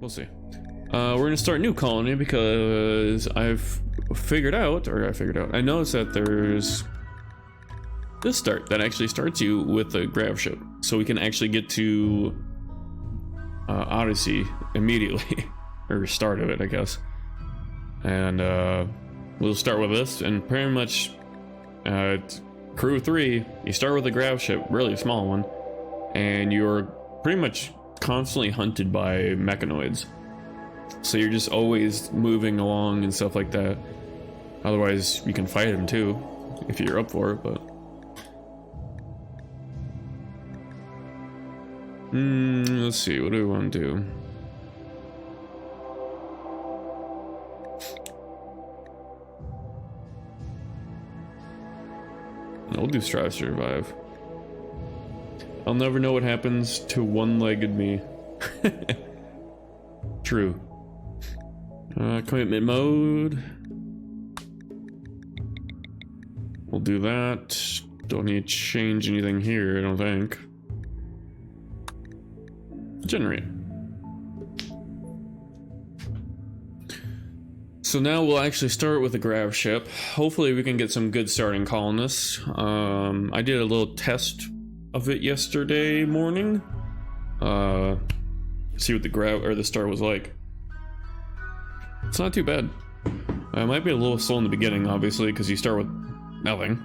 We'll see. We're gonna start a new colony because I've figured out, I noticed that there's this start that actually starts you with a grav ship, so we can actually get to Odyssey immediately, or start of it, I guess. And we'll start with this, and pretty much crew 3, you start with a grav ship, really small one, and you're pretty much constantly hunted by mechanoids. So you're just always moving along and stuff like that. Otherwise, you can fight them too, if you're up for it, but... let's see, what do we want to do? We'll do strive to survive. I'll never know what happens to one-legged me. True. Commitment mode. We'll do that. Don't need to change anything here, I don't think. Generate. So now we'll actually start with a grav ship. Hopefully we can get some good starting colonists. I did a little test of it yesterday morning. See what the grav or the start was like. It's not too bad. It might be a little slow in the beginning, obviously, because you start with nothing.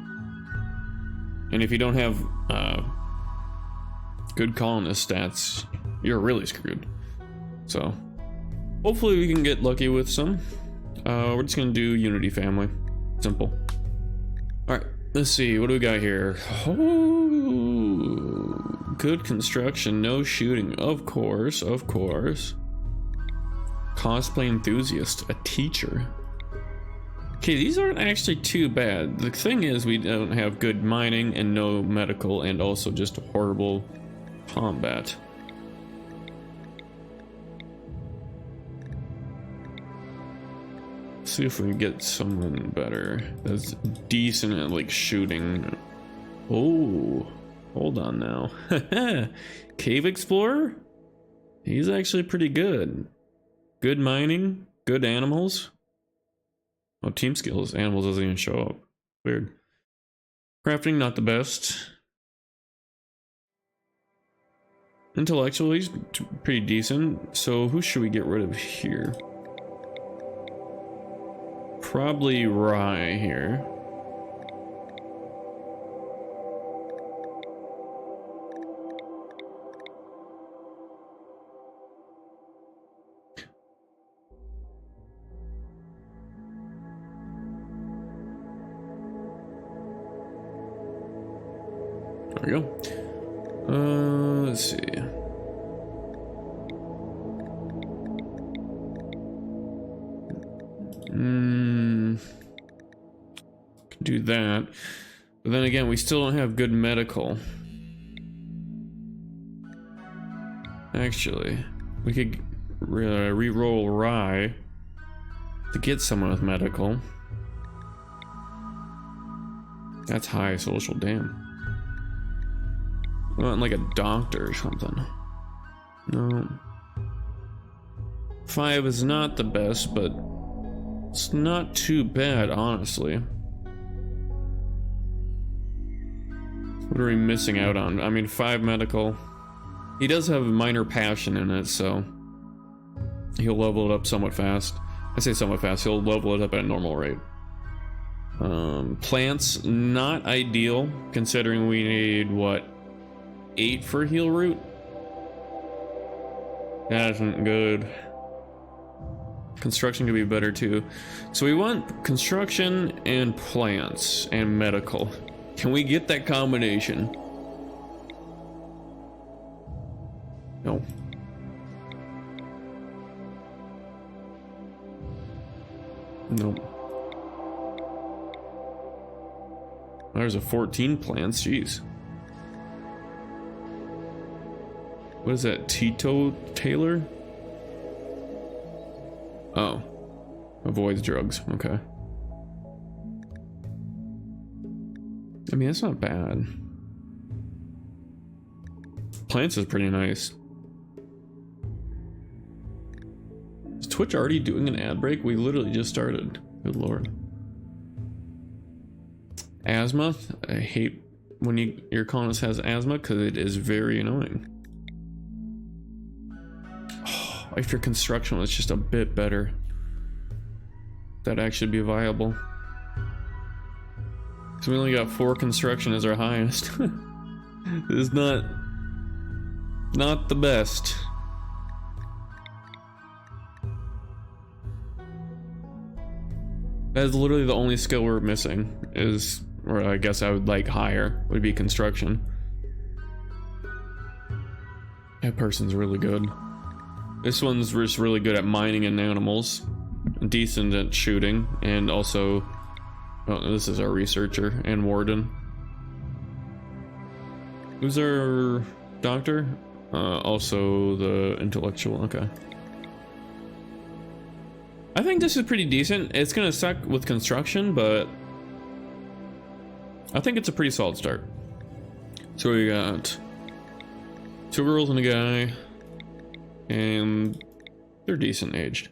And if you don't have good colonist stats, you're really screwed. So hopefully we can get lucky with some. We're just gonna do Unity family. Simple. Alright, let's see, what do we got here? Oh, good construction, no shooting. Of course, of course. Cosplay enthusiast, a teacher. Okay, these aren't actually too bad. The thing is, we don't have good mining and no medical, and also just horrible combat. See if we can get someone better that's decent at like shooting. Oh, hold on now. Cave explorer, he's actually pretty good. Good mining, good animals. Oh, team skills, animals doesn't even show up. Weird. Crafting, not the best. Intellectual, he's pretty decent. So who should we get rid of here? Probably Rye here. There we go. Let's see. Can do that, but then again, we still don't have good medical. Actually, we could re-roll Rye to get someone with medical. That's high social, damn. I want like a doctor or something. No. 5 is not the best, but it's not too bad, honestly. What are we missing out on? I mean, 5 medical. He does have a minor passion in it, so he'll level it up somewhat fast. I say somewhat fast, he'll level it up at a normal rate. Plants, not ideal, considering we need, what, 8 for heal root? That isn't good. Construction could be better too. So we want construction and plants and medical. Can we get that combination? No. Nope. There's a 14 plants, jeez. What is that, Tito Taylor? Oh. Avoids drugs, okay. I mean, that's not bad. Plants is pretty nice. Is Twitch already doing an ad break? We literally just started. Good lord. Asthma? I hate when your colonist has asthma because it is very annoying. Oh, if your construction was just a bit better, that'd actually be viable. So we only got 4 construction as our highest. This is not the best. That is literally the only skill we're missing is, or I guess I would like higher, would be construction. That person's really good. This one's just really good at mining and animals, decent at shooting, and also, oh, this is our researcher and warden. Who's our doctor? Also the intellectual, okay. I think this is pretty decent. It's gonna suck with construction, but I think it's a pretty solid start. So we got 2 girls and a guy, and they're decent aged.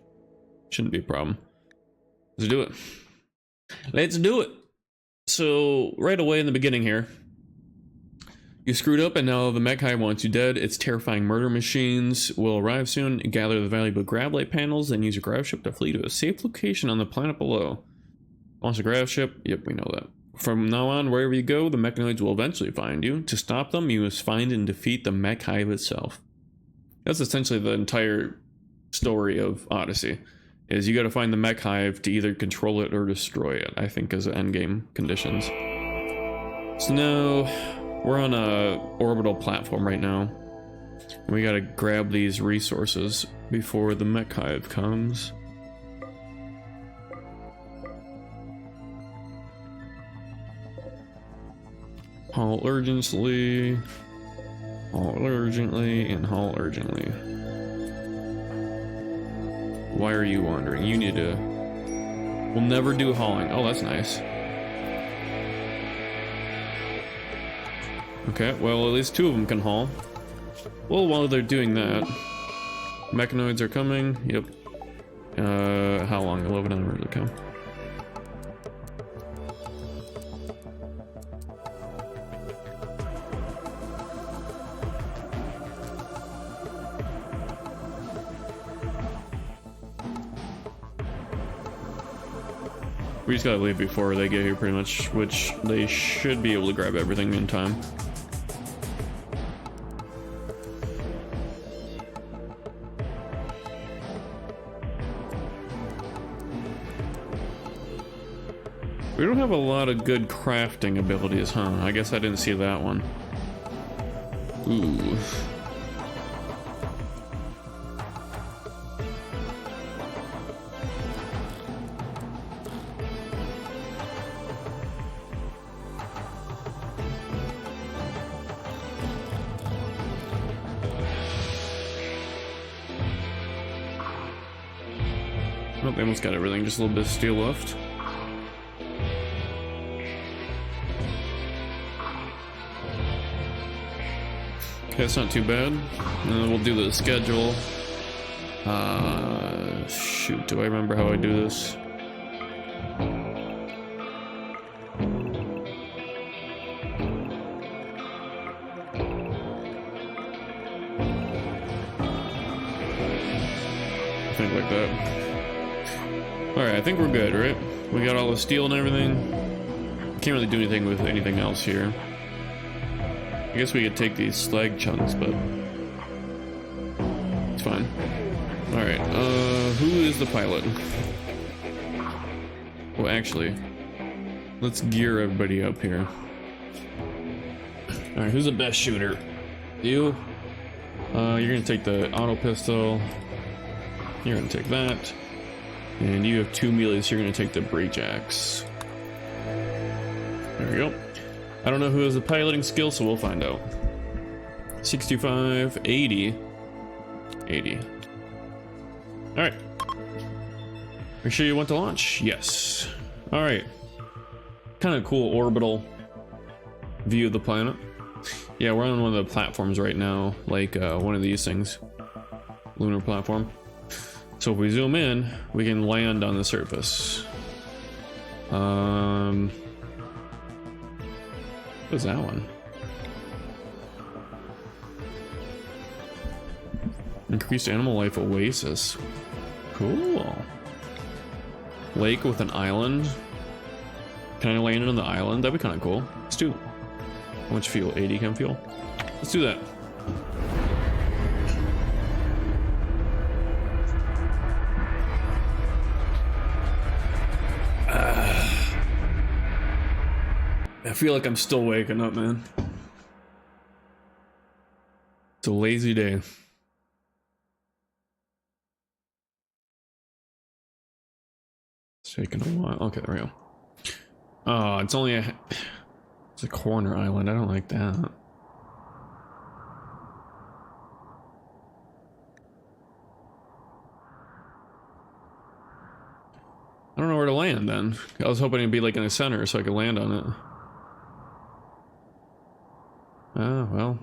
Shouldn't be a problem. Let's do it. Let's do it. So right away in the beginning here, you screwed up and now the mech hive wants you dead. Its terrifying murder machines will arrive soon. Gather the valuable grav light panels, then use your grav ship to flee to a safe location on the planet below. Launch a grav ship? Yep, we know that. From now on, wherever you go, the mechanoids will eventually find you. To stop them, you must find and defeat the mech hive itself. That's essentially the entire story of Odyssey. Is you gotta find the mech hive to either control it or destroy it, I think, as endgame conditions. So now we're on a orbital platform right now. We gotta grab these resources before the mech hive comes. Haul urgently, haul urgently, and haul urgently. Why are you wandering? You need to... We'll never do hauling. Oh, that's nice. Okay, well, at least 2 of them can haul. Well, while they're doing that, mechanoids are coming. Yep. How long? 11 hours to come. We just gotta leave before they get here pretty much, which they should be able to grab everything in time. We don't have a lot of good crafting abilities, huh? I guess I didn't see that one. Ooh. Oh, they almost got everything, just a little bit of steel left. Okay, that's not too bad. And then we'll do the schedule. Shoot, do I remember how I do this? I think like that. Alright, I think we're good, right? We got all the steel and everything. Can't really do anything with anything else here. I guess we could take these slag chunks, but it's fine. Alright, who is the pilot? Well, actually, let's gear everybody up here. Alright, who's the best shooter? You? You're gonna take the auto pistol. You're gonna take that. And you have 2 melees, so you're gonna take the breach axe. There we go. I don't know who has the piloting skill, so we'll find out. 65, 80, 80. All right. Are you sure you want to launch? Yes. All right. Kind of cool orbital view of the planet. Yeah, we're on one of the platforms right now, like one of these things. Lunar platform. So if we zoom in, we can land on the surface. What is that one? Increased animal life oasis. Cool. Lake with an island. Can I land on the island? That'd be kind of cool. Let's do. How much fuel? 80 chem fuel. Let's do that. I feel like I'm still waking up, man. It's a lazy day. It's taking a while. Okay, there we go. Oh, it's only it's a corner island. I don't like that. I don't know where to land then. I was hoping it'd be like in the center so I could land on it. Ah, well.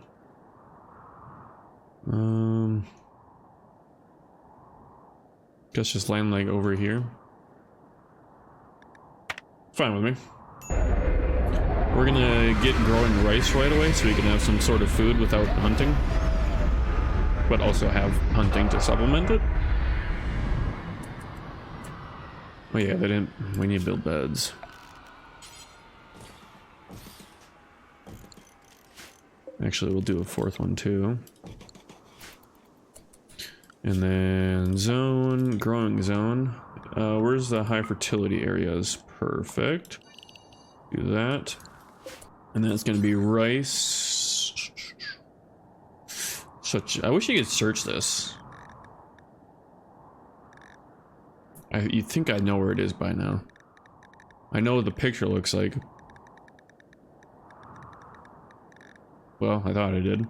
Guess just land like over here. Fine with me. We're gonna get growing rice right away so we can have some sort of food without hunting. But also have hunting to supplement it. Oh yeah, they didn't. We need to build beds. Actually, we'll do a fourth one too. And then zone, growing zone. Where's the high fertility areas? Perfect. Do that. And then it's gonna be rice. I wish you could search this. You'd think I know where it is by now. I know what the picture looks like. Well, I thought I did.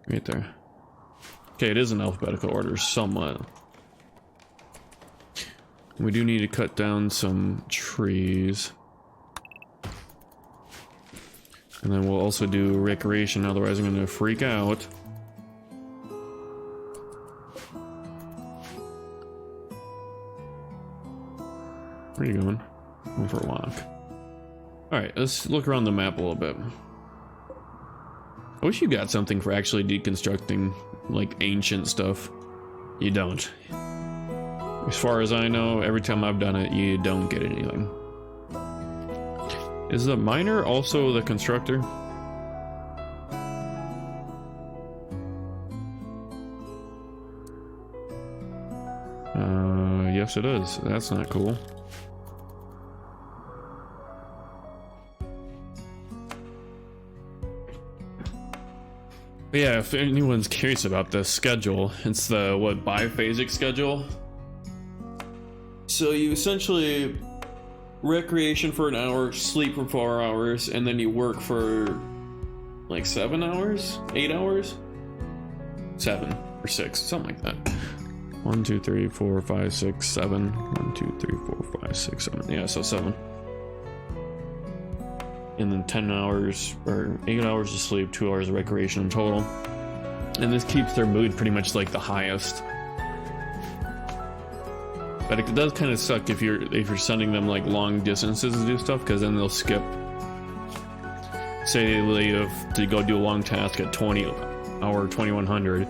Right there. Okay, it is in alphabetical order somewhat. We do need to cut down some trees. And then we'll also do recreation, otherwise I'm gonna freak out. Where are you going? Going for a walk. Alright, let's look around the map a little bit. I wish you got something for actually deconstructing, like, ancient stuff. You don't. As far as I know, every time I've done it, you don't get anything. Is the miner also the constructor? Yes it is. That's not cool. But yeah, if anyone's curious about the schedule, it's the, what, biphasic schedule? So you essentially recreation for an hour, sleep for 4 hours, and then you work for like 7 hours? 8 hours? 7 or 6, something like that. 1, 2, 3, 4, 5, 6, 7. 1, 2, 3, 4, 5, 6, 7. Yeah, so 7. And then 10 hours or 8 hours of sleep, 2 hours of recreation in total. And this keeps their mood pretty much like the highest. But it does kind of suck if you're sending them like long distances to do stuff, because then they'll skip. Say they have to go do a long task at 20 hour 2100,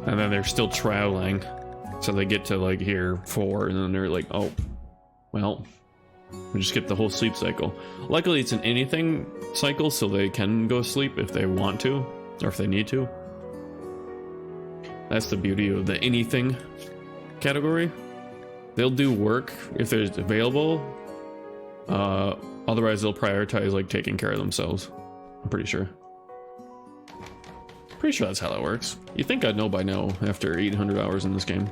and then they're still traveling, so they get to like here 4, and then they're like, oh, well, we just skip the whole sleep cycle. Luckily, it's an anything cycle, so they can go sleep if they want to, or if they need to. That's the beauty of the anything category. They'll do work if it's available. Otherwise, they'll prioritize like taking care of themselves. I'm pretty sure. Pretty sure that's how that works. You'd think I'd know by now after 800 hours in this game.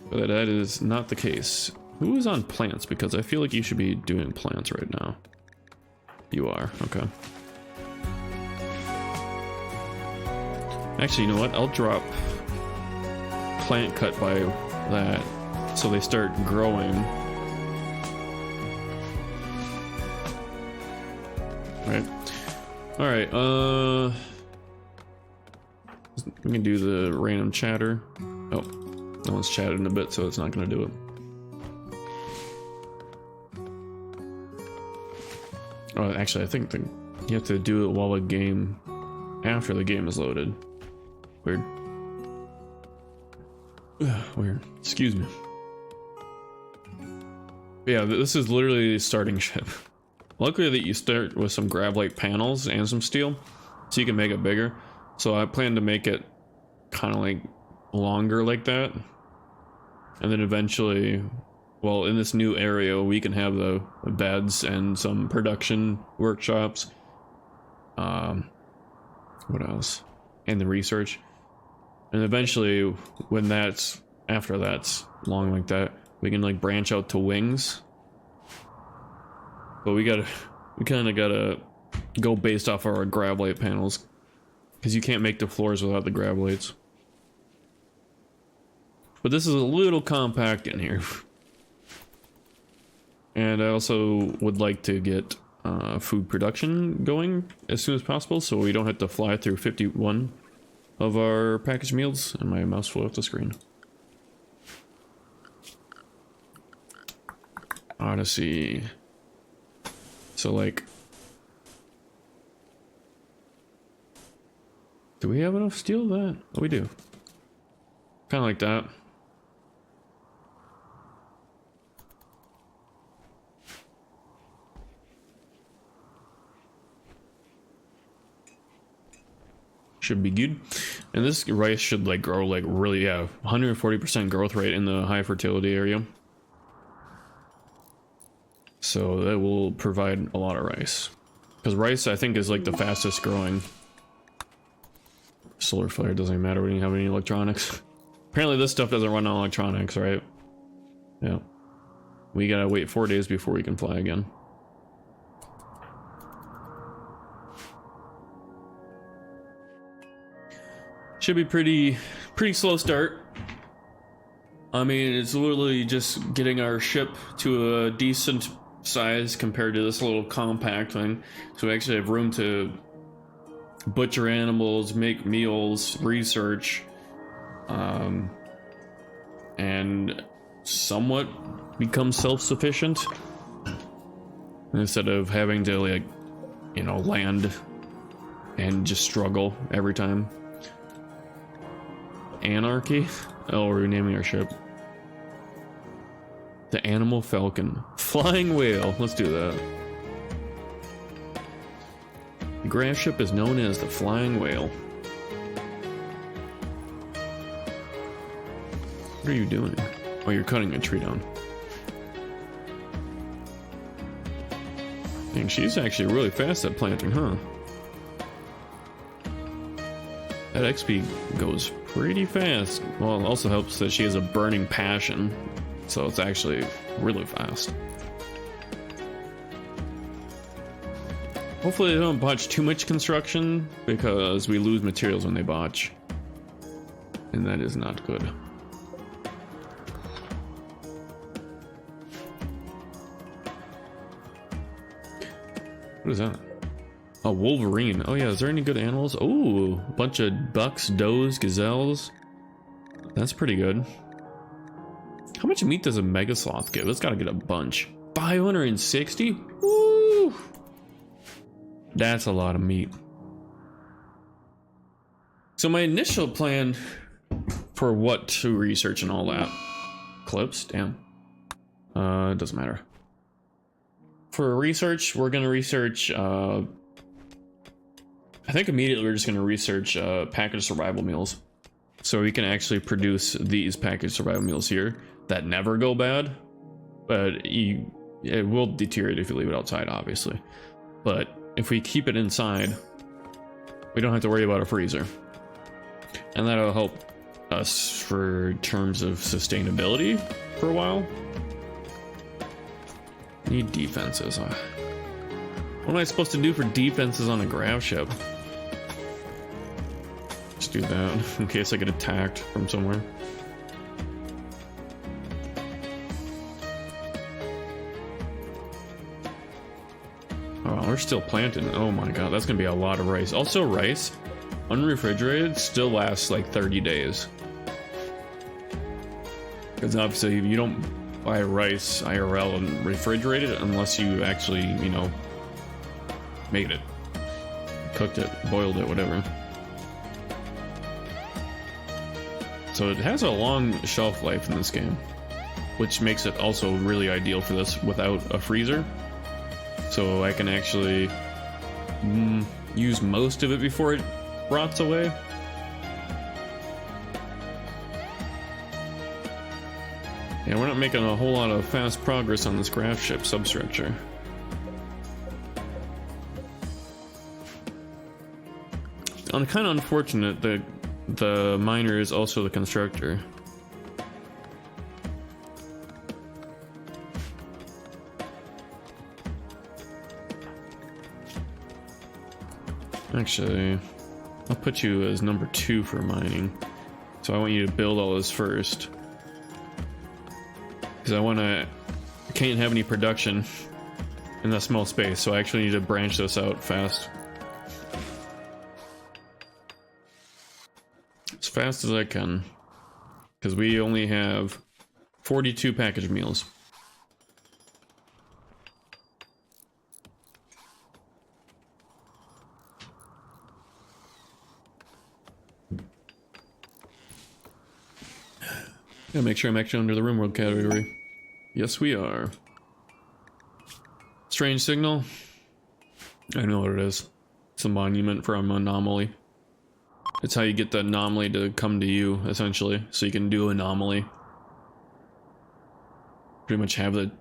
But that is not the case. Who is on plants? Because I feel like you should be doing plants right now. You are, okay. Actually, you know what? I'll drop plant cut by that so they start growing. Right. All right. We can do the random chatter. Oh, no one's chatted in a bit, so it's not going to do it. Oh, actually, I think you have to do it while the game, after the game is loaded. Weird. Weird. Excuse me. Yeah, this is literally the starting ship. Luckily that you start with some grav-like panels and some steel, so you can make it bigger. So I plan to make it kind of like longer like that. And then eventually, well, in this new area, we can have the beds and some production workshops. What else? And the research. And eventually, when that's, after that's long like that, we can like branch out to wings. But we kind of gotta go based off our grav light panels, because you can't make the floors without the grav lights. But this is a little compact in here. And I also would like to get food production going as soon as possible, so we don't have to fly through 51 of our packaged meals. And my mouse flew off the screen. Odyssey. So like, do we have enough steel that? Oh, we do. Kind of like that. Should be good. And this rice should like grow like really, yeah, 140% growth rate in the high fertility area. So that will provide a lot of rice. Because rice, I think, is like the fastest growing. Solar flare doesn't even matter when you have any electronics. Apparently this stuff doesn't run on electronics, right? Yeah. We gotta wait 4 days before we can fly again. Should be pretty slow start. I mean, it's literally just getting our ship to a decent size compared to this little compact thing. So we actually have room to butcher animals, make meals, research, and somewhat become self-sufficient instead of having to, like, you know, land and just struggle every time. Anarchy? Oh, we're renaming our ship. The Animal Falcon. Flying Whale. Let's do that. The grav ship is known as the Flying Whale. What are you doing? Oh, you're cutting a tree down. Dang, she's actually really fast at planting, huh? That XP goes pretty fast. Well, it also helps that she has a burning passion, so it's actually really fast. Hopefully they don't botch too much construction, because we lose materials when they botch. And that is not good. What is that? A wolverine. Oh yeah, is there any good animals? Oh, a bunch of bucks, does, gazelles. That's pretty good. How much meat does a mega sloth give? It's gotta get a bunch. 560? Woo! That's a lot of meat. So my initial plan for what to research and all that. Clips? Damn. It doesn't matter. For research, we're gonna research, I think immediately we're just going to research packaged survival meals. So we can actually produce these packaged survival meals here that never go bad. But it will deteriorate if you leave it outside, obviously. But if we keep it inside, we don't have to worry about a freezer. And that'll help us for terms of sustainability for a while. Need defenses. What am I supposed to do for defenses on a grav ship? Just do that in case I get attacked from somewhere. Oh, we're still planting. Oh my god, that's gonna be a lot of rice. Also, rice, unrefrigerated, still lasts like 30 days. Because obviously, you don't buy rice IRL and refrigerate it unless you actually, you know, made it, cooked it, boiled it, whatever. So it has a long shelf life in this game, which makes it also really ideal for this without a freezer. So I can actually use most of it before it rots away. Yeah, we're not making a whole lot of fast progress on this grav ship substructure. Kind of unfortunate that the miner is also the constructor. Actually, I'll put you as number 2 for mining. So I want you to build all this first. Because I can't have any production in that small space, so I actually need to branch this out fast. As fast as I can. Because we only have 42 package meals. Gotta make sure I'm actually under the Rimworld category. Yes, we are. Strange signal. I know what it is. It's a monument from anomaly. It's how you get the anomaly to come to you, essentially. So you can do anomaly. Pretty much have the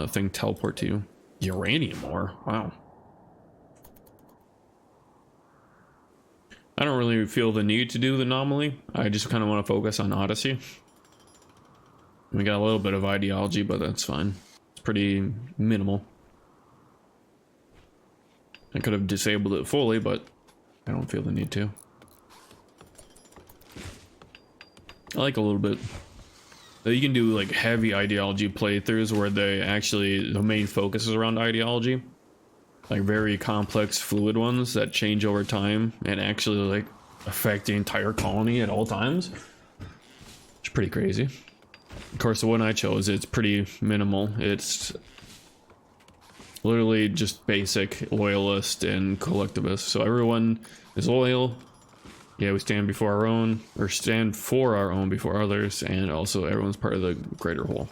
thing teleport to you. Uranium ore. Wow. I don't really feel the need to do the anomaly. I just kind of want to focus on Odyssey. We got a little bit of ideology, but that's fine. It's pretty minimal. I could have disabled it fully, but I don't feel the need to. I like a little bit. You can do like heavy ideology playthroughs where the main focus is around ideology. Like very complex fluid ones that change over time and actually like affect the entire colony at all times. It's pretty crazy. Of course, the one I chose, it's pretty minimal. It's literally just basic loyalist and collectivist. So everyone is loyal. Yeah, we stand before our own, or stand for our own before others, and also everyone's part of the greater whole.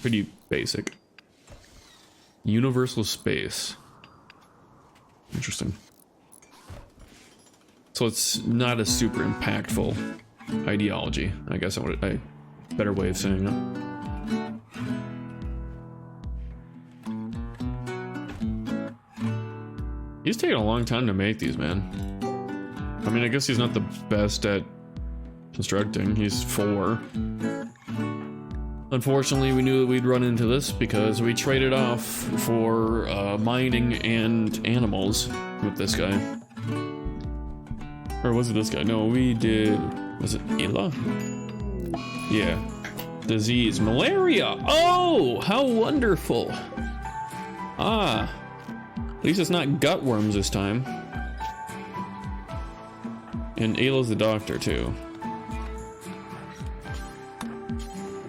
Pretty basic. Universal space. Interesting. So it's not a super impactful ideology, I guess a better way of saying it. He's taking a long time to make these, man. I mean, I guess he's not the best at constructing. He's 4. Unfortunately, we knew that we'd run into this because we traded off for mining and animals with this guy. Or was it this guy? No, we did... Was it Ela? Yeah. Disease. Malaria! Oh! How wonderful! Ah. At least it's not gut worms this time. And Ela's the doctor, too.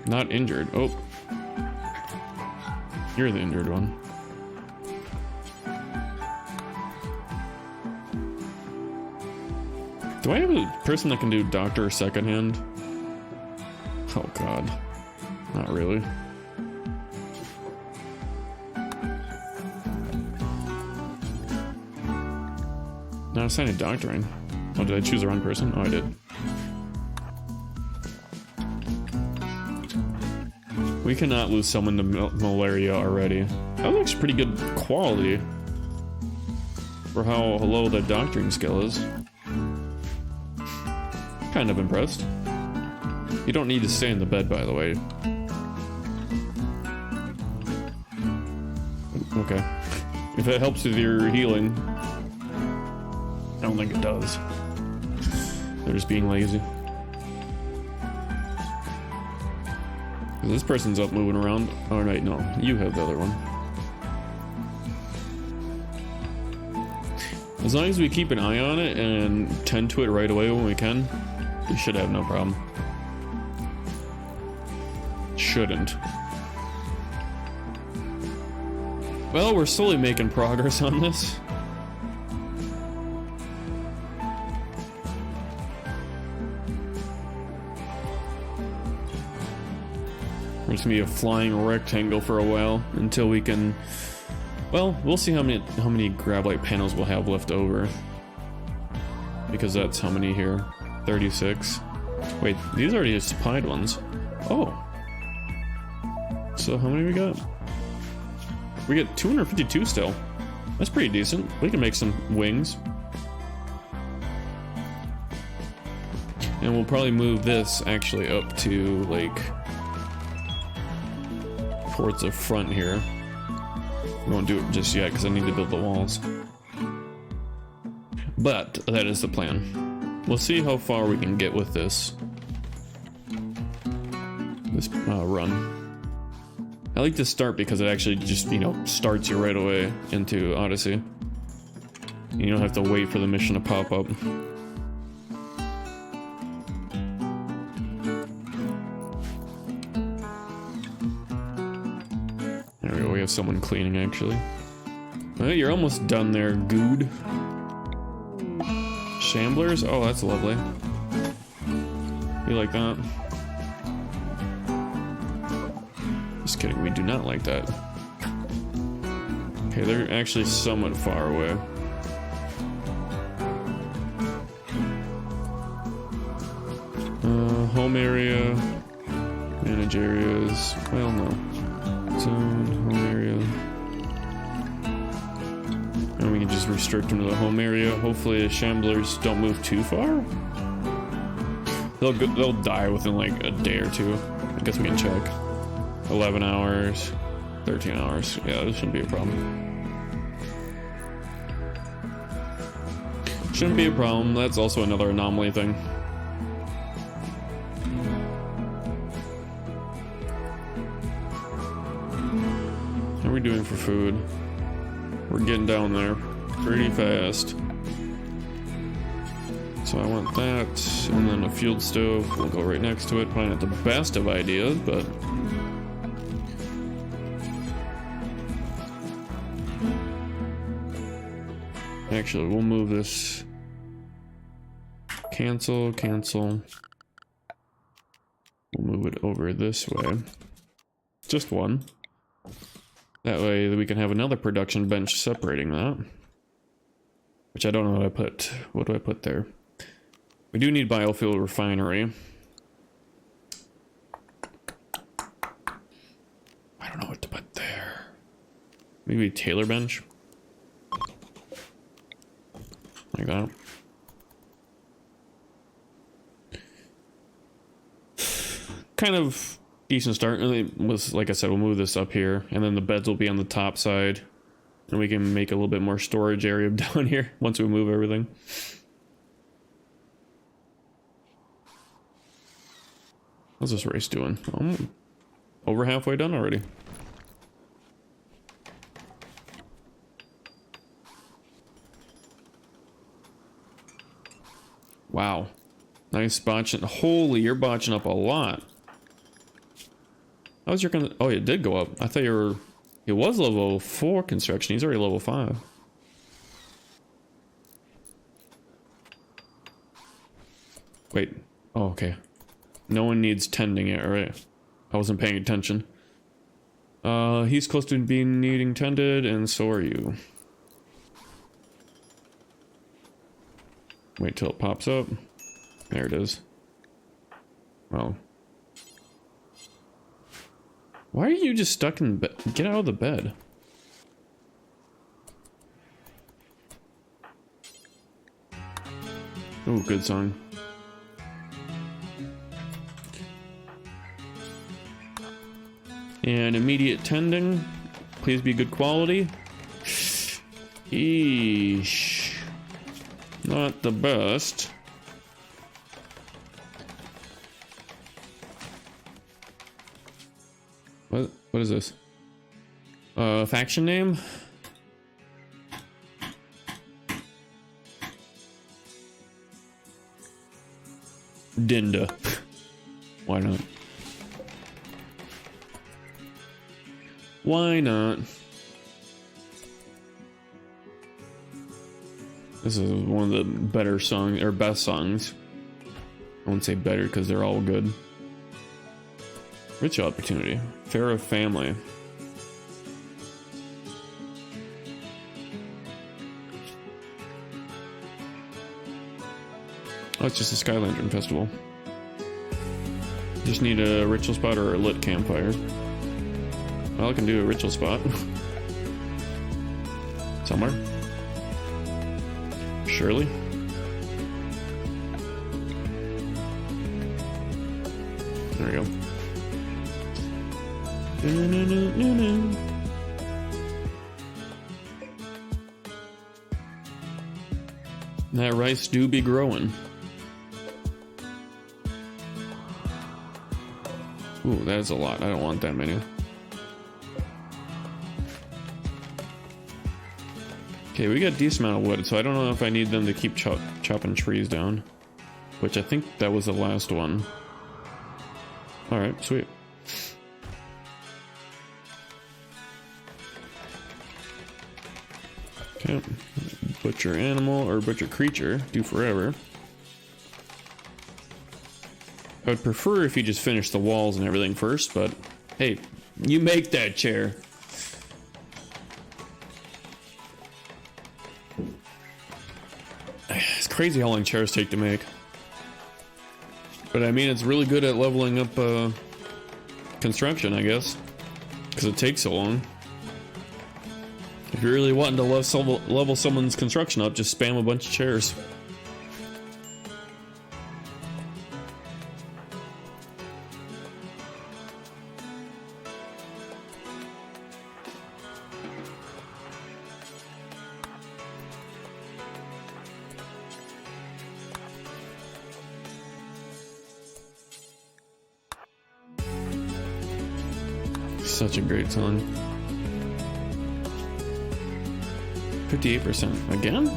Not injured. Oh. You're the injured one. Do I have a person that can do doctor secondhand? Oh god. Not really. No, I signed a doctoring. Oh, did I choose the wrong person? Oh, I did. We cannot lose someone to malaria already. That looks pretty good quality for how low the doctoring skill is. Kind of impressed. You don't need to stay in the bed, by the way. Okay. If it helps with your healing. I don't think it does. They're just being lazy. This person's up moving around. Oh, right, no. You have the other one. As long as we keep an eye on it and tend to it right away when we can, we should have no problem. Shouldn't. Well, we're slowly making progress on this. There's gonna be a flying rectangle for a while until we can. Well, we'll see how many grav-light panels we'll have left over. Because that's how many here? 36. Wait, these are already supplied ones. Oh. So how many we got? We get 252 still. That's pretty decent. We can make some wings. And we'll probably move this actually up to like towards the front here. We won't do it just yet because I need to build the walls. But that is the plan. We'll see how far we can get with this run. I like to start because it actually just, you know, starts you right away into Odyssey. You don't have to wait for the mission to pop up. There we go, we have someone cleaning actually. Well, you're almost done there, Good. Shamblers? Oh, that's lovely. You like that? Just kidding, we do not like that. Okay, they're actually somewhat far away. Home area, manage areas. Well, no. Zone, home area. And we can just restrict them to the home area. Hopefully the shamblers don't move too far. They'll die within like a day or two. I guess we can check. 11 hours, 13 hours. Yeah, this shouldn't be a problem. Shouldn't be a problem. That's also another anomaly thing. How are we doing for food? We're getting down there pretty fast. So I want that, and then a field stove. We'll go right next to it. Probably not the best of ideas, but actually, we'll move this. Cancel, cancel. We'll move it over this way. Just one. That way we can have another production bench separating that. Which I don't know what I put. What do I put there? We do need biofuel refinery. I don't know what to put there. Maybe Taylor bench? Like that. Kind of decent start. It was, like I said, we'll move this up here, and then the beds will be on the top side, and we can make a little bit more storage area down here once we move everything. How's this race doing? Over halfway done already. Wow. Nice botching. Holy, you're botching up a lot. How's your oh, it did go up. I thought you were... It was level 4 construction. He's already level 5. Wait. Oh, okay. No one needs tending it, alright. I wasn't paying attention. He's close to being needing tended, and so are you. Wait till it pops up. There it is. Well. Why are you just stuck in bed? Get out of the bed. Oh, good song. And immediate tending. Please be good quality. Eesh. Not the best. What is this? Faction name? Dinda. Why not? Why not? This is one of the better songs, or best songs. I wouldn't say better because they're all good. Rich opportunity. Pharaoh family. Oh, it's just a Sky Lantern Festival. Just need a ritual spot or a lit campfire. Well, I can do a ritual spot. Somewhere. Surely. There we go. That rice do be growing. Ooh, that is a lot. I don't want that many. Okay, we got a decent amount of wood, so I don't know if I need them to keep chopping trees down. Which I think that was the last one. Alright, sweet. Okay. Butcher animal, or butcher creature. Do forever. I would prefer if you just finish the walls and everything first, but hey, you make that chair. It's crazy how long chairs take to make. But I mean, it's really good at leveling up construction, I guess. Because it takes so long. If you're really wanting to level someone's construction up, just spam a bunch of chairs. Such a great song. 58%. Again?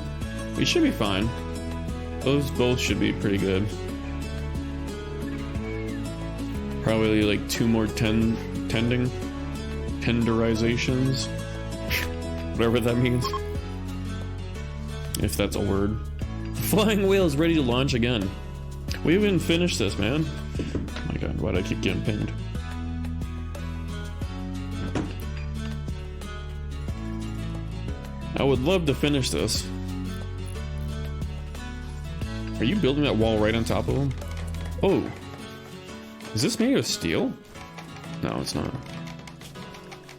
We should be fine. Those both should be pretty good. Probably like 2 more tenderizations. Whatever that means. If that's a word. Flying whale is ready to launch again. We haven't finished this, man. Oh my god, why do I keep getting pinged? I would love to finish this. Are you building that wall right on top of them? Oh. Is this made of steel? No, it's not.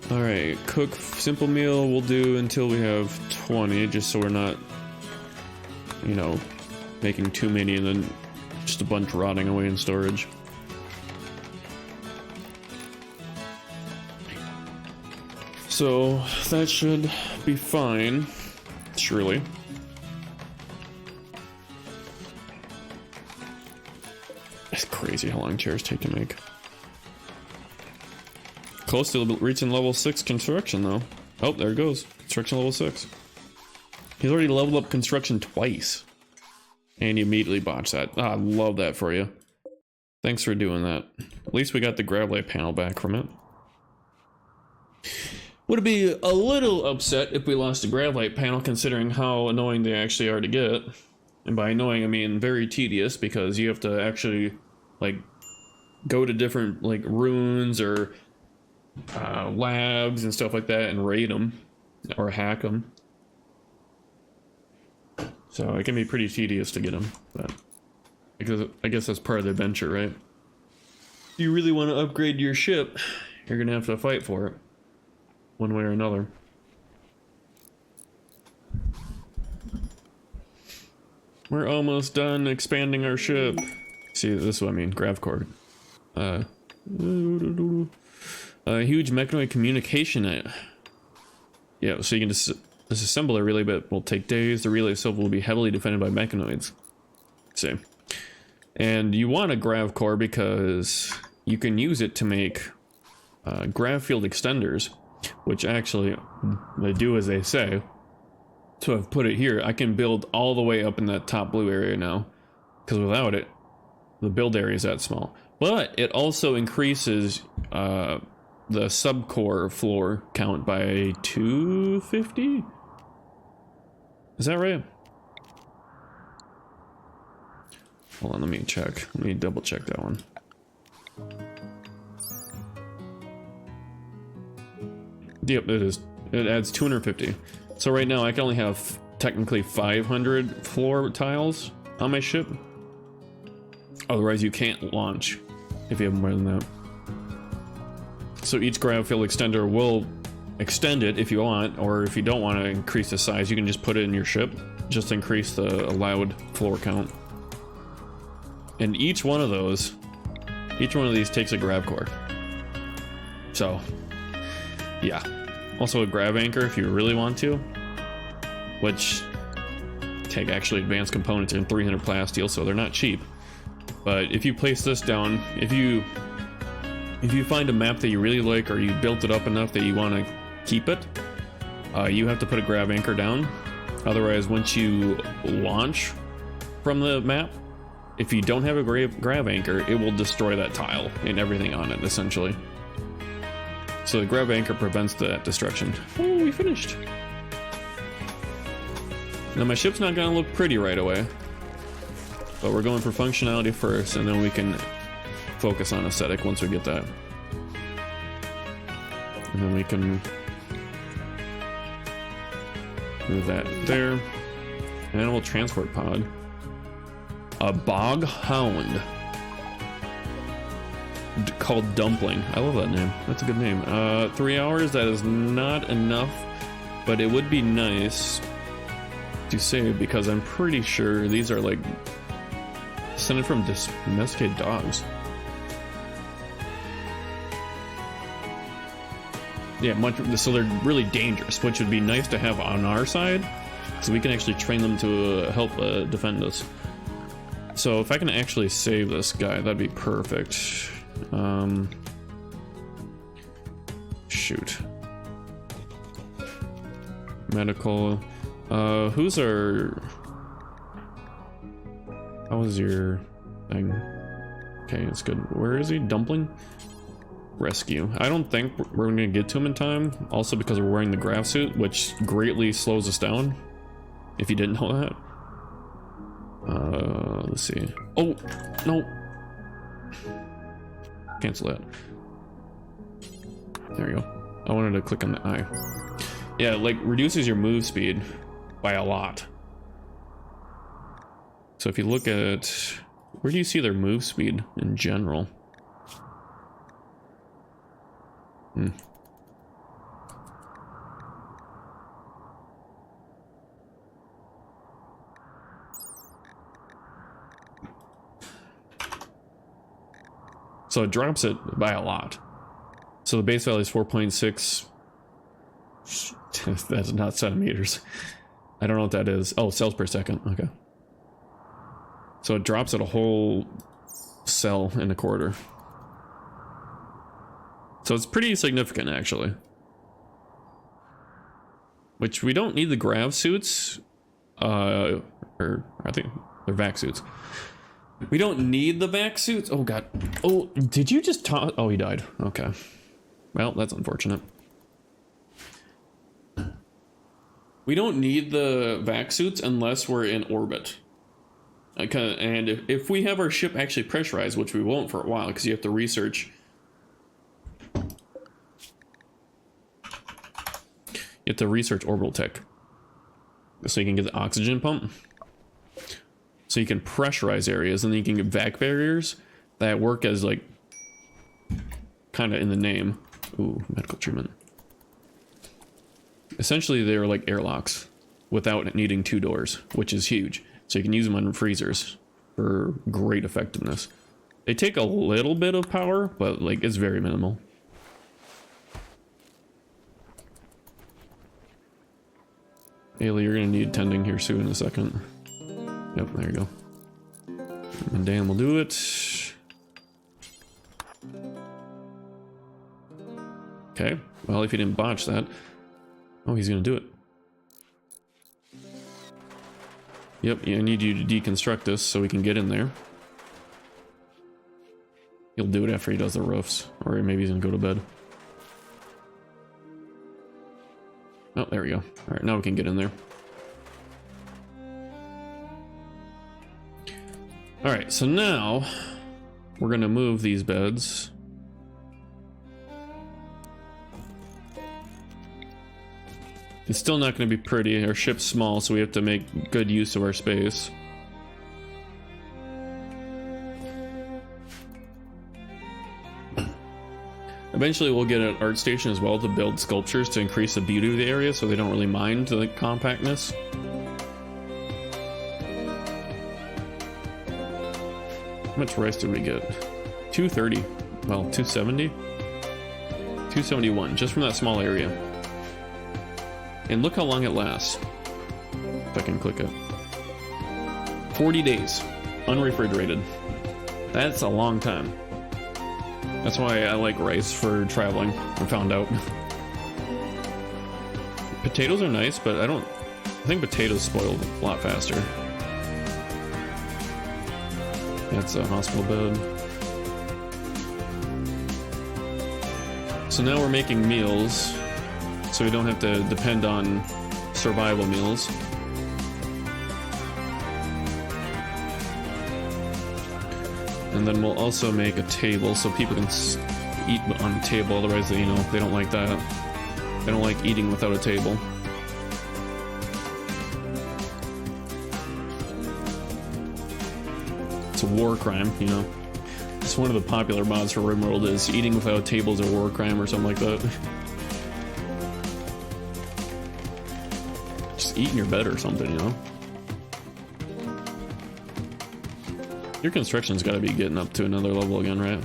Alright, cook simple meal we'll do until we have 20, just so we're not, you know, making too many and then just a bunch rotting away in storage. So that should be fine, surely. It's crazy how long chairs take to make. Close to reaching level 6 construction though. Oh, there it goes. Construction level 6. He's already leveled up construction twice. And he immediately botched that. Ah, I love that for you. Thanks for doing that. At least we got the grav light panel back from it. Would be a little upset if we lost the grav light panel, considering how annoying they actually are to get. And by annoying, I mean very tedious, because you have to actually, like, go to different, like, runes or labs and stuff like that and raid them, or hack them. So it can be pretty tedious to get them, but because I guess that's part of the adventure, right? If you really want to upgrade your ship, you're gonna have to fight for it. One way or another. We're almost done expanding our ship. See, this is what I mean, grav cord. Huge mechanoid communication. Yeah, so you can disassemble a relay, but it will take days. The relay itself will be heavily defended by mechanoids. See. And you want a grav core because you can use it to make grav field extenders. Which actually, they do as they say. So I've put it here. I can build all the way up in that top blue area now. Because without it, the build area is that small. But it also increases the subcore floor count by 250? Is that right? Hold on, let me check. Let me double check that one. Yep, it is. It adds 250. So right now I can only have technically 500 floor tiles on my ship. Otherwise you can't launch if you have more than that. So each grav field extender will extend it if you want, or if you don't want to increase the size, you can just put it in your ship. Just increase the allowed floor count. And each one of these takes a grav core. So, yeah. Also a grav anchor if you really want to, which take actually advanced components in 300 plasteel, so they're not cheap. But if you place this down, if you find a map that you really like, or you built it up enough that you want to keep it, you have to put a grav anchor down. Otherwise, once you launch from the map, if you don't have a grav anchor, it will destroy that tile and everything on it, essentially. So the grav anchor prevents that destruction. Oh, we finished. Now my ship's not gonna look pretty right away, but we're going for functionality first, and then we can focus on aesthetic once we get that. And then we can move that there. Animal transport pod. A bog hound. Called Dumpling. I love that name. That's a good name. 3 hours, that is not enough, but it would be nice to save, because I'm pretty sure these are like descended from domesticated dogs. Yeah, so they're really dangerous, which would be nice to have on our side, so we can actually train them to help defend us. So if I can actually save this guy, that'd be perfect. Shoot. Medical. Who's our... How was your thing? Okay, that's good. Where is he? Dumpling? Rescue. I don't think we're gonna get to him in time. Also because we're wearing the grav suit, which greatly slows us down. If you didn't know that. Let's see. Oh, no. Cancel that. There we go. I wanted to click on the eye. Yeah, like reduces your move speed by a lot. So if you look at, where do you see their move speed in general? So it drops it by a lot. So the base value is 4.6. That's not centimeters. I don't know what that is. Oh, cells per second. Okay. So it drops it a whole cell in a quarter. So it's pretty significant, actually. Which we don't need the grav suits. Or I think they're vac suits. We don't need the vac suits. Oh god. Oh, did you just toss? Oh, he died. Okay. Well, that's unfortunate. We don't need the vac suits unless we're in orbit. Okay, and if we have our ship actually pressurized, which we won't for a while, because you have to research. You have to research orbital tech, so you can get the oxygen pump. So you can pressurize areas, and then you can get vac barriers that work as like kind of in the name. Ooh, medical treatment. Essentially, they're like airlocks without needing 2 doors, which is huge. So you can use them on freezers for great effectiveness. They take a little bit of power, but like it's very minimal. Haley, you're gonna need tending here soon in a second. Yep, there you go. And Dan will do it. Okay, well, if you didn't botch that. Oh, he's gonna do it. Yep, yeah, I need you to deconstruct this so we can get in there. He'll do it after he does the roofs, or maybe he's gonna go to bed. Oh, there we go. All right, now we can get in there. All right, so now we're gonna move these beds. It's still not gonna be pretty. Our ship's small, so we have to make good use of our space. Eventually we'll get an art station as well to build sculptures to increase the beauty of the area so they don't really mind the compactness. How much rice did we get? 230. Well, 270? 271, just from that small area. And look how long it lasts. If I can click it. 40 days, unrefrigerated. That's a long time. That's why I like rice for traveling, I found out. Potatoes are nice, but I think potatoes spoil a lot faster. That's a hospital bed. So now we're making meals, so we don't have to depend on survival meals. And then we'll also make a table so people can eat on the table, otherwise they, they don't like that. They don't like eating without a table. It's a war crime, It's one of the popular mods for Rimworld is eating without tables a war crime or something like that. Just eat in your bed or something, Your construction's got to be getting up to another level again, right?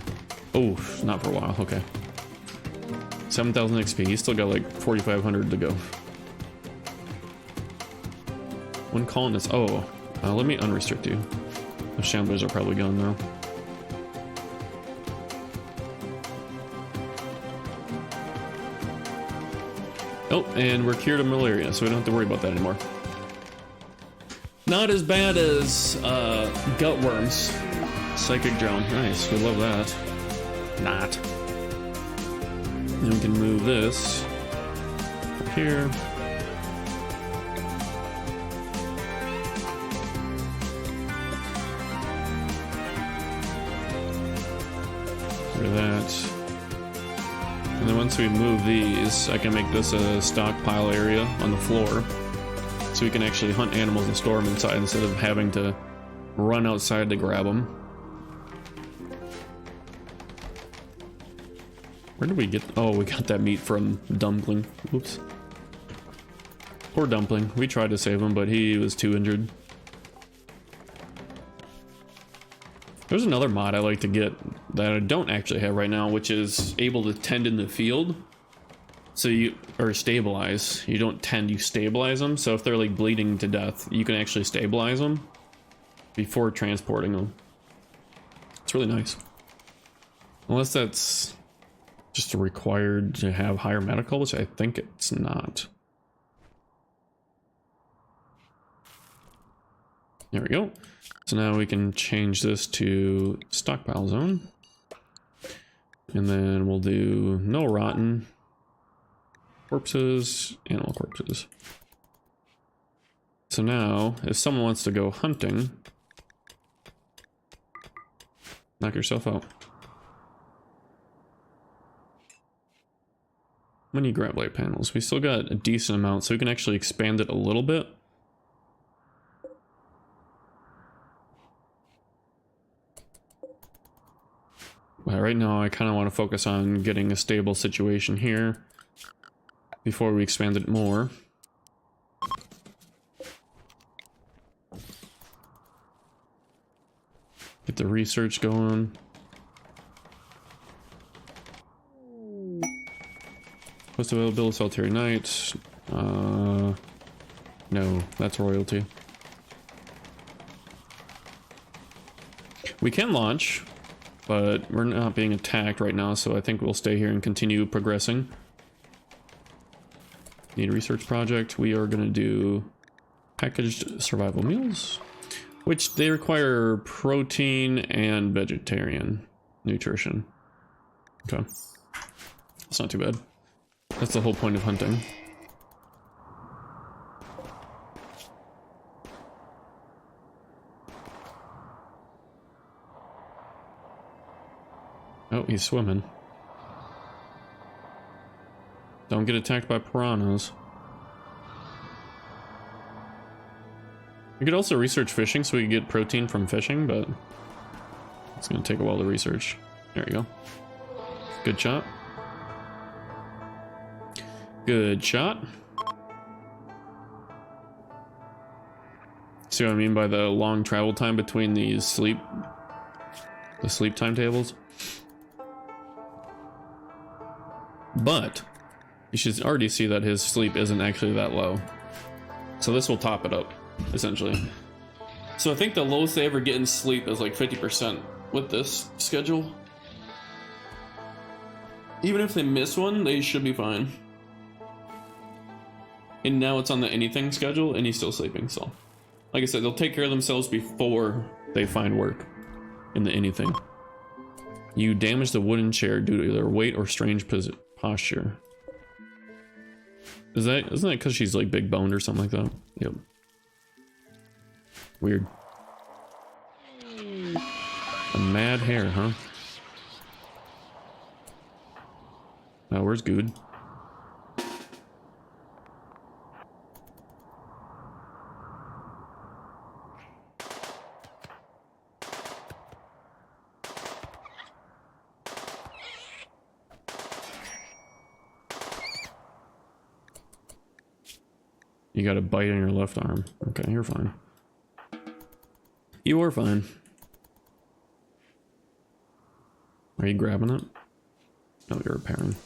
Oh, not for a while. Okay. 7,000 XP. He's still got like 4,500 to go. One colonist. Oh, let me unrestrict you. The Chambiez are probably gone now. Oh, and we're cured of malaria, so we don't have to worry about that anymore. Not as bad as gut worms. Psychic drone. Nice, we love that. Not. Then we can move this up here. Rid of that. And then once we move these, I can make this a stockpile area on the floor. So we can actually hunt animals and store them inside instead of having to run outside to grab them. Where did we get? Oh, we got that meat from Dumpling. Oops. Poor Dumpling. We tried to save him, but he was too injured. There's another mod I like to get that I don't actually have right now, which is able to tend in the field. So or stabilize. You don't tend, you stabilize them. So if they're like bleeding to death, you can actually stabilize them before transporting them. It's really nice. Unless that's just required to have higher medical, which I think it's not. There we go. So now we can change this to stockpile zone. And then we'll do no rotten. Corpses, animal corpses. So now, if someone wants to go hunting, knock yourself out. How many grab light panels? We still got a decent amount, so we can actually expand it a little bit. But right now, I kind of want to focus on getting a stable situation here before we expand it more. Get the research going. Post availability solitary night. No, that's royalty. We can launch, but we're not being attacked right now, so I think we'll stay here and continue progressing. Need a research project. We are going to do packaged survival meals, which they require protein and vegetarian. nutrition. Okay. That's not too bad. That's the whole point of hunting. Oh, he's swimming. Don't get attacked by piranhas. We could also research fishing so we could get protein from fishing, but it's gonna take a while to research. There you go. Good shot. Good shot. See what I mean by the long travel time between these sleep timetables? But you should already see that his sleep isn't actually that low. So this will top it up, essentially. So I think the lowest they ever get in sleep is like 50% with this schedule. Even if they miss one, they should be fine. And now it's on the anything schedule and he's still sleeping, so. Like I said, they'll take care of themselves before they find work in the anything. You damage the wooden chair due to either weight or strange posture. Isn't that because she's like big boned or something like that? Yep. Weird. A mad hare, huh? Now where's Good? You got a bite on your left arm. Okay, you're fine. You are fine. Are you grabbing it? No, you're repairing.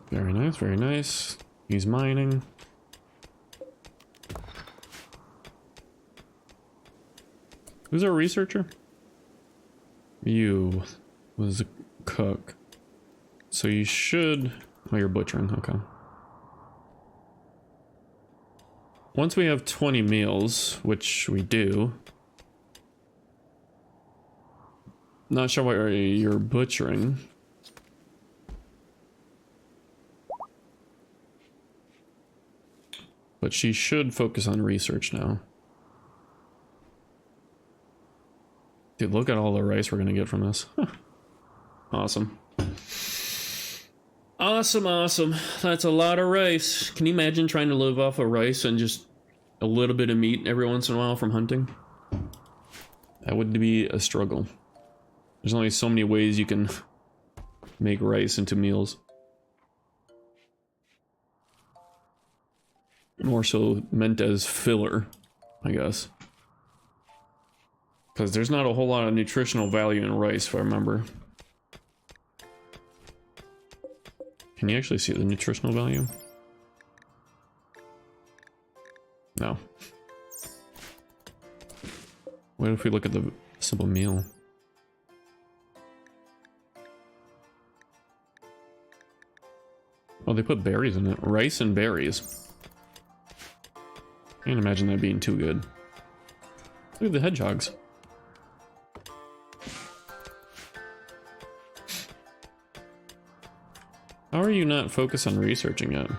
Very nice, very nice. He's mining. Who's our researcher? You was a cook. So you should... Oh, you're butchering, okay. Once we have 20 meals, which we do... Not sure why you're butchering. But she should focus on research now. Dude, look at all the rice we're gonna get from this. Huh. Awesome. Awesome, awesome. That's a lot of rice. Can you imagine trying to live off of rice and just a little bit of meat every once in a while from hunting? That would be a struggle. There's only so many ways you can make rice into meals. More so meant as filler, I guess. Because there's not a whole lot of nutritional value in rice, if I remember. Can you actually see the nutritional value? No. What if we look at the simple meal? Oh, they put berries in it. Rice and berries. Can't imagine that being too good. Look at the hedgehogs. How are you not focused on researching it?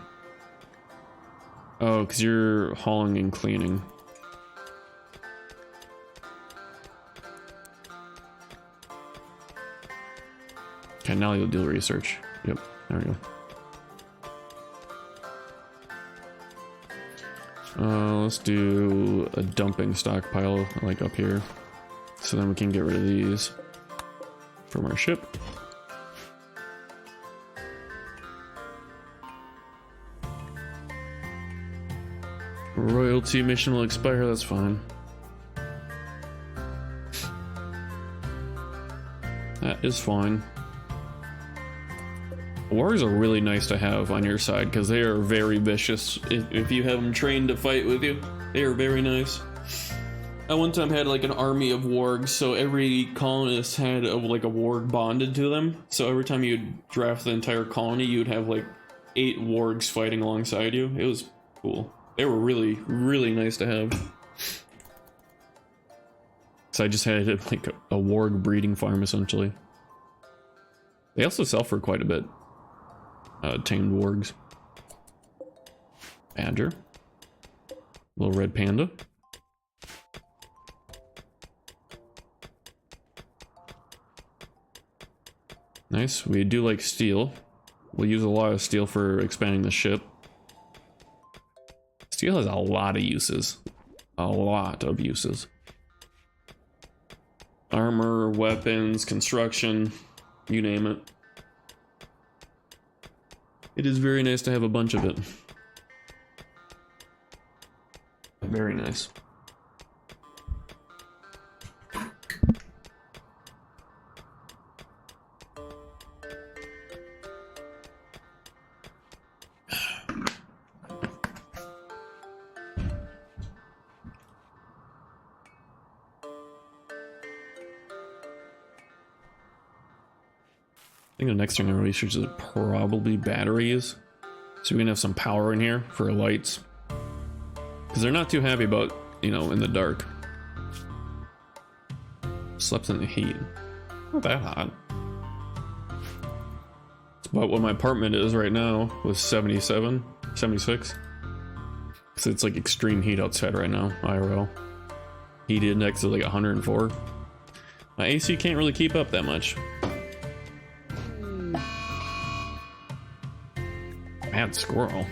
Oh, because you're hauling and cleaning. Okay, now you'll do research. Yep, there we go. Let's do a dumping stockpile, like up here. So then we can get rid of these from our ship. Royalty mission will expire, that's fine. That is fine. Wargs are really nice to have on your side because they are very vicious. If you have them trained to fight with you, they are very nice. I one time had like an army of wargs, so every colonist had like a warg bonded to them. So every time you'd draft the entire colony, you'd have like 8 wargs fighting alongside you. It was cool. They were really, really nice to have. So I just had like a warg breeding farm essentially. They also sell for quite a bit. Tamed wargs. Badger. Little red panda. Nice. We do like steel. We'll use a lot of steel for expanding the ship. Steel has a lot of uses. A lot of uses. Armor, weapons, construction, you name it. It is very nice to have a bunch of it. Very nice. I think the next thing I research is probably batteries. So we can have some power in here for lights. Because they're not too happy about, you know, in the dark. Slept in the heat. Not that hot. It's about what my apartment is right now with 77, 76. So it's like extreme heat outside right now, IRL. Heat index is like 104. My AC can't really keep up that much. Mad squirrel.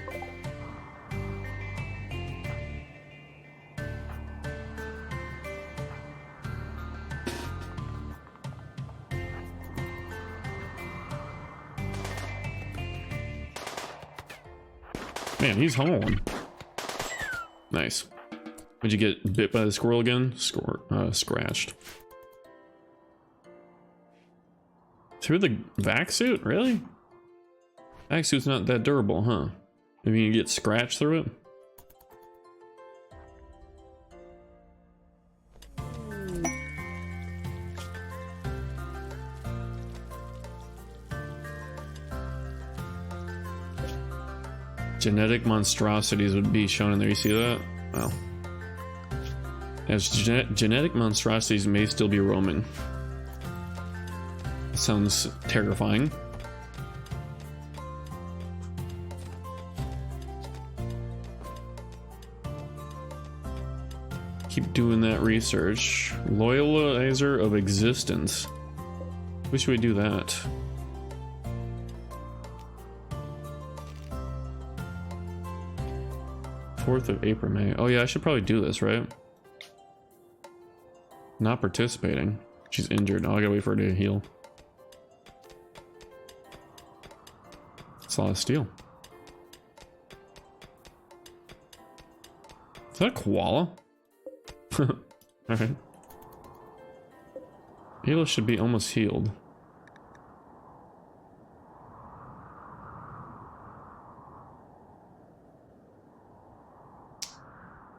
Man, he's home. Nice. Did you get bit by the squirrel again? Scratched. Through the vac suit? Really? Vac suit's not that durable, huh? Maybe you get scratched through it? Genetic monstrosities would be shown in there. You see that? Well, as genetic monstrosities may still be roaming. That sounds terrifying. Keep doing that research. Loyalizer of existence. Wish we do that. Fourth of April, May. Oh yeah, I should probably do this, right? Not participating. She's injured. Oh, I gotta wait for her to heal. It's a lot of steel. Is that a koala? Alright. Ayla should be almost healed.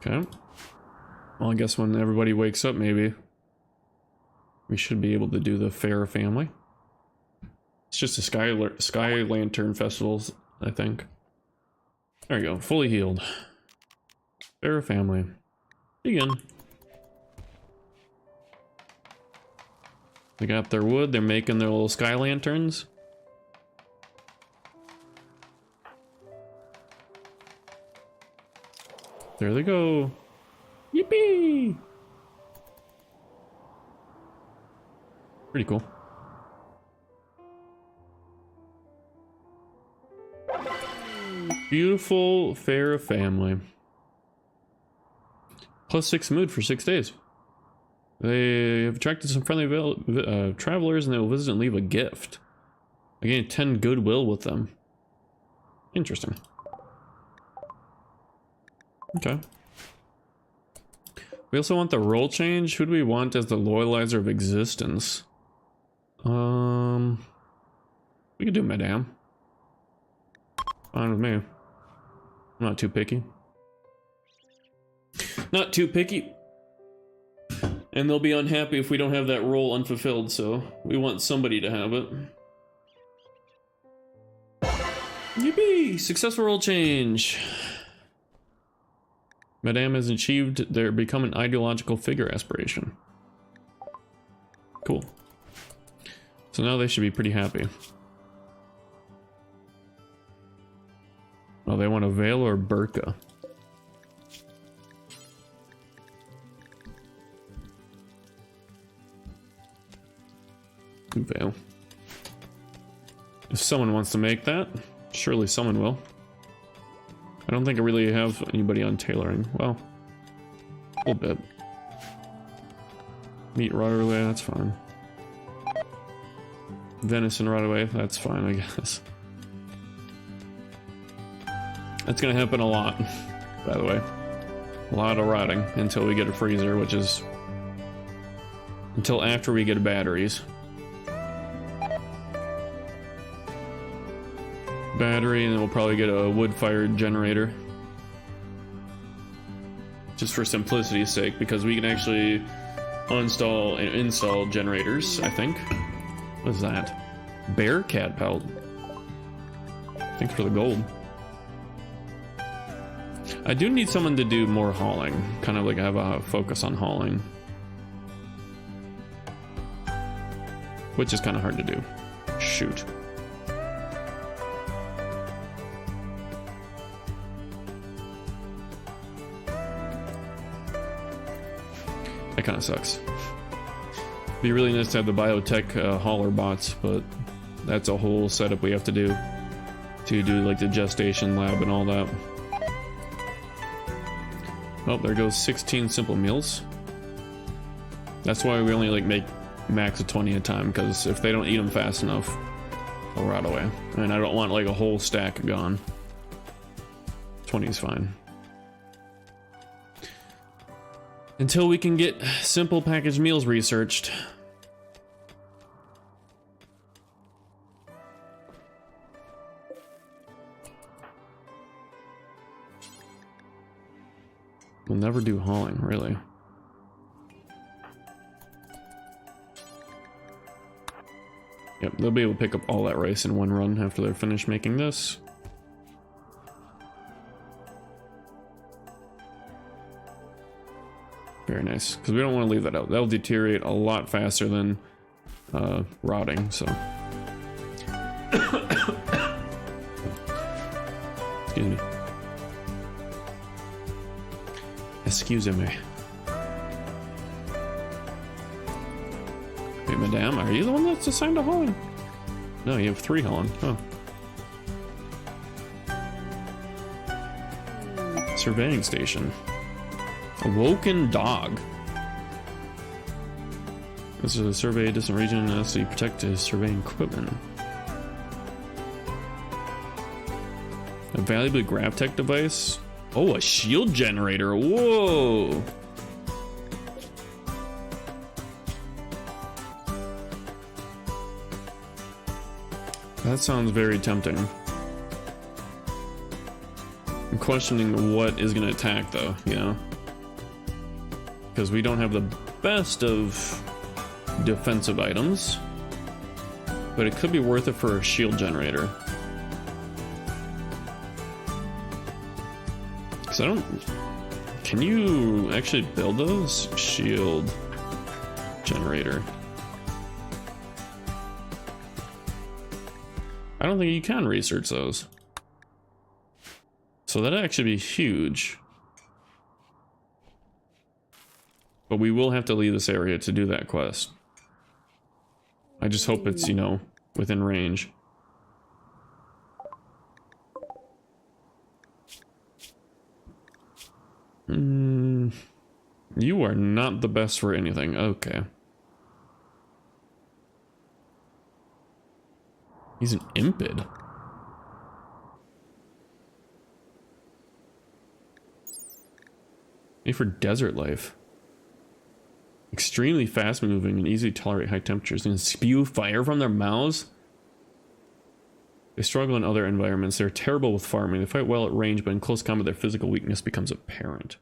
Okay. Well, I guess when everybody wakes up, maybe we should be able to do the Fair Family. It's just a sky lantern festivals, I think. There you go, fully healed. Fair Family. Begin. They got their wood. They're making their little sky lanterns. There they go. Yippee! Pretty cool. Beautiful, fair family. +6 mood for 6 days. They have attracted some friendly travelers, and they will visit and leave a gift. I gained 10 goodwill with them. Interesting. Okay. We also want the role change. Who do we want as the loyalizer of existence? We could do Madame. Fine with me. I'm not too picky. Not too picky. And they'll be unhappy if we don't have that role unfulfilled, so we want somebody to have it. Yippee! Successful role change. Madame has achieved their become an ideological figure aspiration. Cool. So now they should be pretty happy. Oh, they want a veil or burqa. Veil. If someone wants to make that, surely someone will. I don't think I really have anybody on tailoring. Well, a little bit. Meat rotted away, that's fine. Venison rotted away, that's fine, I guess. That's gonna happen a lot, by the way. A lot of rotting until we get a freezer, which is until after we get batteries. Battery, and then we'll probably get a wood-fired generator. Just for simplicity's sake, because we can actually uninstall and install generators, I think. What is that? Bearcat pelt. Thanks for the gold. I do need someone to do more hauling. Kind of like have a focus on hauling. Which is kind of hard to do. Shoot. That kind of sucks. Be really nice to have the biotech hauler bots, but that's a whole setup we have to do like the gestation lab and all that. Oh, there goes 16 simple meals. That's why we only like make max of 20 at a time, because if they don't eat them fast enough, they'll rot away. And I don't want like a whole stack gone. 20 is fine. Until we can get simple packaged meals researched. We'll never do hauling, really. Yep, they'll be able to pick up all that rice in one run after they're finished making this. Very nice, because we don't want to leave that out. That'll deteriorate a lot faster than rotting, so. Excuse me. Excuse me. Hey, madame, are you the one that's assigned to hauling? No, you have 3 hauling. Oh. Surveying station. Awoken dog. This is a survey a distant region so you protect his surveying equipment. A valuable grav tech device. Oh, a shield generator. Whoa. That sounds very tempting. I'm questioning what is going to attack though, you know? Because we don't have the best of defensive items, but it could be worth it for a shield generator. Because I don't... Can you actually build those? Shield generator. I don't think you can research those. So that'd actually be huge. But we will have to leave this area to do that quest. I just hope it's, you know, within range. You are not the best for anything. Okay. He's an impid. Made for desert life. Extremely fast moving and easy to tolerate high temperatures and spew fire from their mouths. They struggle in other environments. They're terrible with farming. They fight well at range, but in close combat their physical weakness becomes apparent.